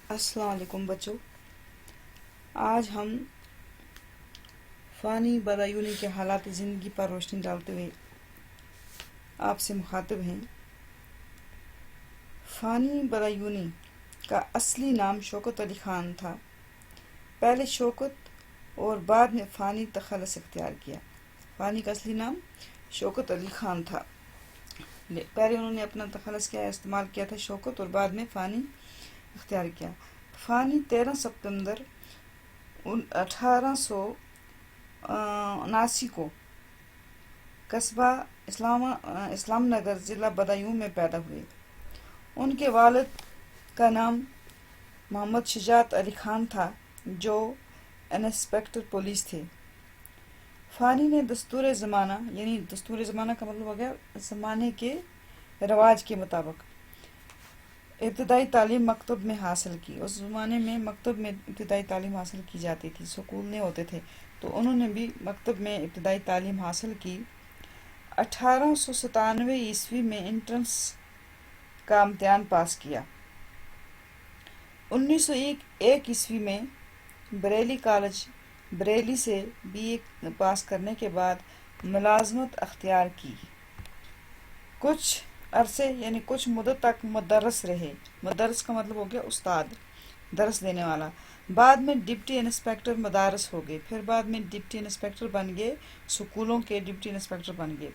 السلام علیکم بچوں، آج ہم فانی بدایونی کے حالات زندگی پر روشنی ڈالتے ہوئے آپ سے مخاطب ہیں۔ فانی بدایونی کا اصلی نام شوکت علی خان تھا۔ پہلے شوکت اور بعد میں فانی تخلص اختیار کیا۔ فانی کا اصلی نام شوکت علی خان تھا، پہلے انہوں نے اپنا تخلص استعمال کیا تھا شوکت، اور بعد میں فانی اختیار کیا۔ فانی 13 ستمبر 1879 کو قصبہ اسلام نگر ضلع بدایون میں پیدا ہوئے۔ ان کے والد کا نام محمد شجاعت علی خان تھا، جو انسپکٹر پولیس تھے۔ فانی نے دستور زمانہ، یعنی دستور زمانہ کا مطلب ہو گیا زمانے کے رواج کے مطابق، ابتدائی تعلیم مکتب میں حاصل کی۔ اس زمانے میں مکتب میں ابتدائی تعلیم حاصل کی جاتی تھی، سکول نہیں ہوتے تھے، تو انہوں نے بھی مکتب میں ابتدائی تعلیم حاصل کی۔ 1897 میں انٹرنس کا امتحان پاس کیا۔ 1901 میں بریلی کالج بریلی سے BA پاس کرنے کے بعد ملازمت اختیار کی۔ کچھ عرصے یعنی کچھ مدت تک مدرس رہے۔ مدرس کا مطلب ہو گیا استاد، درس دینے والا۔ بعد میں ڈپٹی انسپکٹر مدارس ہو گئے، پھر بعد میں ڈپٹی انسپکٹر بن گئے، سکولوں کے ڈپٹی انسپکٹر بن گئے۔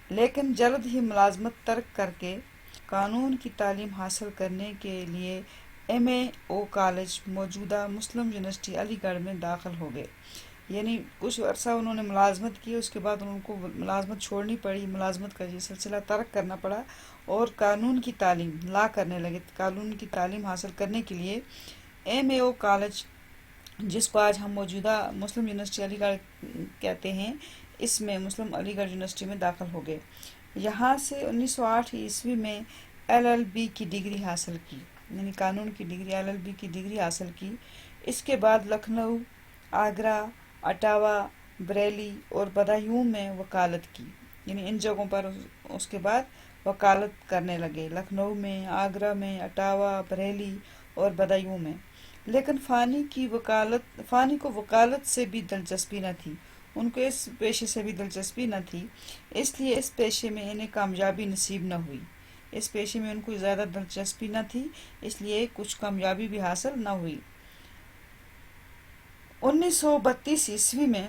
لیکن جلد ہی ملازمت ترک کر کے قانون کی تعلیم حاصل کرنے کے لیے MAO کالج موجودہ مسلم یونیورسٹی علی گڑھ میں داخل ہو گئے۔ یعنی کچھ عرصہ انہوں نے ملازمت کی، اس کے بعد ان کو ملازمت چھوڑنی پڑی، ملازمت کا یہ سلسلہ ترک کرنا پڑا، اور قانون کی تعلیم کرنے لگے۔ قانون کی تعلیم حاصل کرنے کے لیے MAO کالج، جس کو آج ہم موجودہ مسلم یونیورسٹی علی گڑھ کہتے ہیں، اس میں مسلم علی گڑھ یونیورسٹی میں داخل ہو گئے۔ یہاں سے 1908 میں LLB کی ڈگری حاصل کی، یعنی قانون کی ڈگری LLB کی ڈگری حاصل کی۔ اس کے بعد لکھنؤ، آگرہ، اٹاوا، بریلی اور بدایون میں وکالت کی، یعنی ان جگہوں پر اس کے بعد وکالت کرنے لگے، لکھنؤ میں، آگرہ میں، اٹاوا، بریلی اور بدایون میں۔ لیکن فانی کو وکالت سے بھی دلچسپی نہ تھی، ان کو اس پیشے سے بھی دلچسپی نہ تھی، اس لیے اس پیشے میں انہیں کامیابی نصیب نہ ہوئی۔ اس پیشے میں ان کو زیادہ دلچسپی نہ تھی، اس لیے کچھ کامیابی بھی حاصل نہ ہوئی۔ 1932 میں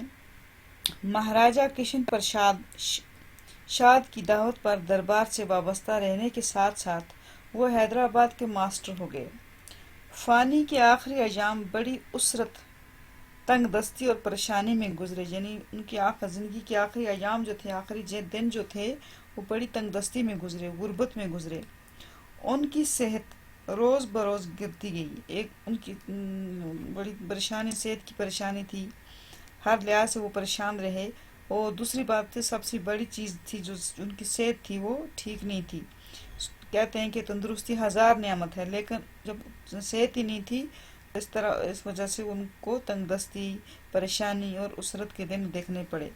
مہاراجہ کرشن پرساد شاد کی دعوت پر دربار سے وابستہ رہنے کے ساتھ ساتھ وہ حیدرآباد کے ماسٹر ہو گئے۔ فانی کے آخری ایام بڑی اسرت، تنگ دستی اور پریشانی میں گزرے، یعنی ان کی زندگی کے آخری ایام جو تھے، آخری دن جو تھے، وہ بڑی تنگ دستی میں گزرے، غربت میں گزرے۔ ان کی صحت روز بروز گرتی گئی، ان کی بڑی پریشانی، صحت کی پریشانی تھی، ہر لحاظ سے وہ پریشان رہے۔ اور دوسری بات تھی، سب سے بڑی چیز تھی جو ان کی صحت تھی، وہ ٹھیک نہیں تھی۔ کہتے ہیں کہ تندرستی 1000 نعمت ہے، لیکن جب صحت ہی نہیں تھی، اس وجہ سے ان کو تنگ دستی، پریشانی اور اسرت کے دن دیکھنے پڑے۔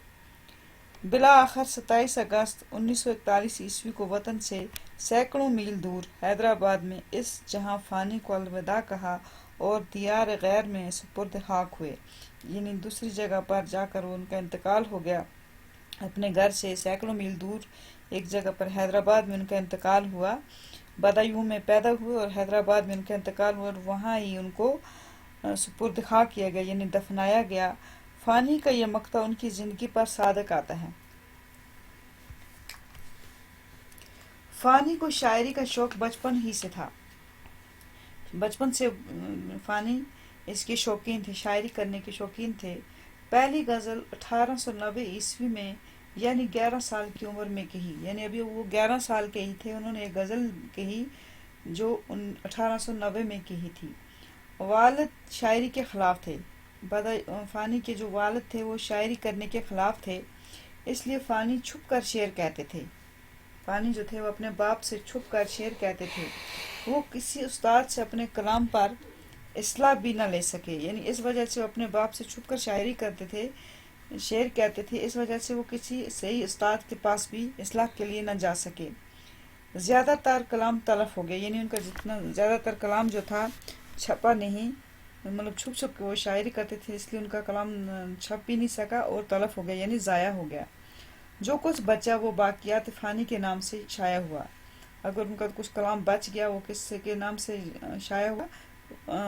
بالآخر 27 اگست 1941 کو وطن سے سینکڑوں میل دور حیدرآباد میں اس جہاں فانی کو الوداع کہا اور دیار غیر میں سپرد خاک ہوئے، یعنی دوسری جگہ پر جا کر ان کا انتقال ہو گیا۔ اپنے گھر سے سینکڑوں میل دور ایک جگہ پر حیدرآباد میں ان کا انتقال ہوا۔ بدایون میں پیدا ہوئے اور حیدرآباد میں ان کا انتقال ہوا، اور وہاں ہی ان کو سپرد خاک کیا گیا، یعنی دفنایا گیا۔ فانی کا یہ مقطع ان کی زندگی پر صادق آتا ہے۔ فانی کو شاعری کا شوق بچپن ہی سے تھا، بچپن سے فانی اس کے شوقین تھے، شاعری کرنے کے شوقین تھے۔ پہلی غزل 1890 میں، یعنی 11 سال کی عمر میں کہی، یعنی ابھی وہ 11 سال کے ہی تھے، انہوں نے ایک غزل کہی جو 1890 میں کہی تھی۔ والد شاعری کے خلاف تھے، فانی کے جو والد تھے وہ شاعری کرنے کے خلاف تھے، اس لیے فانی چھپ کر شعر کہتے تھے۔ فانی جو تھے وہ اپنے باپ سے چھپ کر شعر کہتے تھے۔ وہ کسی استاد سے اپنے کلام پر اصلاح بھی نہ لے سکے، یعنی اس وجہ سے وہ اپنے باپ سے چھپ کر شاعری کرتے تھے، شعر کہتے تھے، اس وجہ سے وہ کسی صحیح استاد کے پاس بھی اصلاح کے لیے نہ جا سکے۔ زیادہ تر کلام تلف ہو گئے، یعنی ان کا جتنا زیادہ تر کلام جو تھا چھپا نہیں، مطلب چھپ چھپ کے وہ شاعری کرتے تھے، اس لیے ان کا کلام چھپ بھی نہیں سکا اور تلف ہو گیا، یعنی ضائع ہو گیا۔ جو کچھ بچا وہ باقیات فانی کے نام سے شائع ہوا۔ اگر ان کا کچھ کلام بچ گیا وہ کس کے نام سے شائع ہوا؟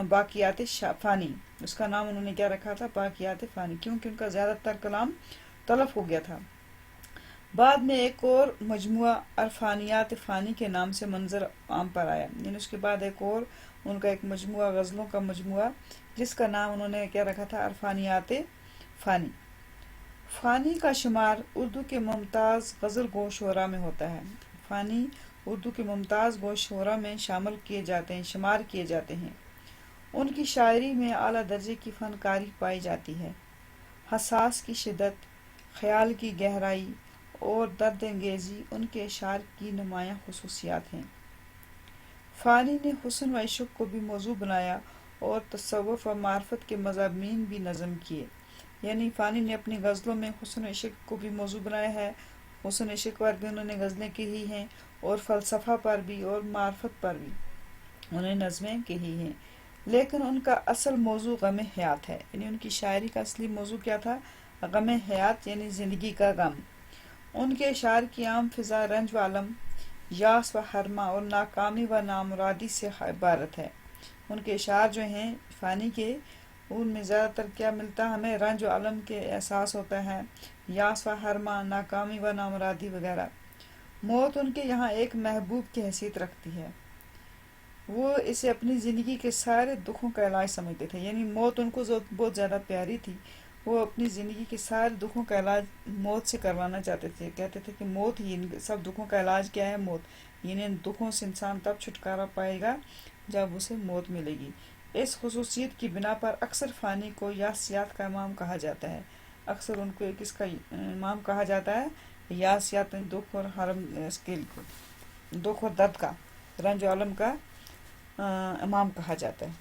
باقیات فانی، اس کا نام انہوں نے کیا رکھا تھا؟ باقیات فانی، کیونکہ ان کا زیادہ تر کلام تلف ہو گیا تھا۔ بعد میں ایک اور مجموعہ عرفانیات فانی کے نام سے منظر عام پر آیا، یعنی اس کے بعد ایک اور ان کا ایک مجموعہ، غزلوں کا مجموعہ، جس کا نام انہوں نے کیا رکھا تھا؟ عرفانیات فانی۔ فانی کا شمار اردو کے ممتاز غزل گو شعراء میں ہوتا ہے۔ فانی اردو کے ممتاز گو شعراء میں شمار کیے جاتے ہیں۔ ان کی شاعری میں اعلیٰ درجے کی فنکاری پائی جاتی ہے۔ حساس کی شدت، خیال کی گہرائی اور درد انگیزی ان کے اشعار کی نمایاں خصوصیات ہیں۔ فانی نے حسن و عشق کو بھی موضوع بنایا اور تصوف و معرفت کے مضامین بھی نظم کیے، یعنی فانی نے اپنی غزلوں میں حسن و عشق کو بھی موضوع بنایا ہے، حسن و عشق پر بھی انہوں نے غزلیں کہی ہیں، اور فلسفہ پر بھی اور معرفت پر بھی انہوں نے نظمیں کہی ہیں۔ لیکن ان کا اصل موضوع غم حیات ہے، یعنی ان کی شاعری کا اصلی موضوع کیا تھا؟ غم حیات، یعنی زندگی کا غم۔ ان کے اشعار کی عام فضا رنج و علم، یاس و حرمہ اور ناکامی و نامرادی سے عبارت ہے۔ ان کے اشعار جو ہیں فانی کے، ان میں زیادہ تر کیا ملتا ہے ہمیں؟ رنج و علم کے احساس ہوتا ہے، یاس و حرمہ، ناکامی و نامرادی وغیرہ۔ موت ان کے یہاں ایک محبوب کی حیثیت رکھتی ہے، وہ اسے اپنی زندگی کے سارے دکھوں کا علاج سمجھتے تھے، یعنی موت ان کو بہت زیادہ پیاری تھی، وہ اپنی زندگی کے سارے دکھوں کا علاج موت سے کروانا چاہتے تھے، کہتے تھے کہ موت ہی ان سب دکھوں کا علاج کیا ہے؟ موت، یعنی ان دکھوں سے انسان تب چھٹکارا پائے گا جب اسے موت ملے گی۔ اس خصوصیت کی بنا پر اکثر فانی کو یاسیات کا امام کہا جاتا ہے، اکثر ان کو کس کا امام کہا جاتا ہے؟ یاسیات، دکھ اور حرم، اس کے دکھ اور درد کا، رنج و علم کا امام کہا جاتا ہے۔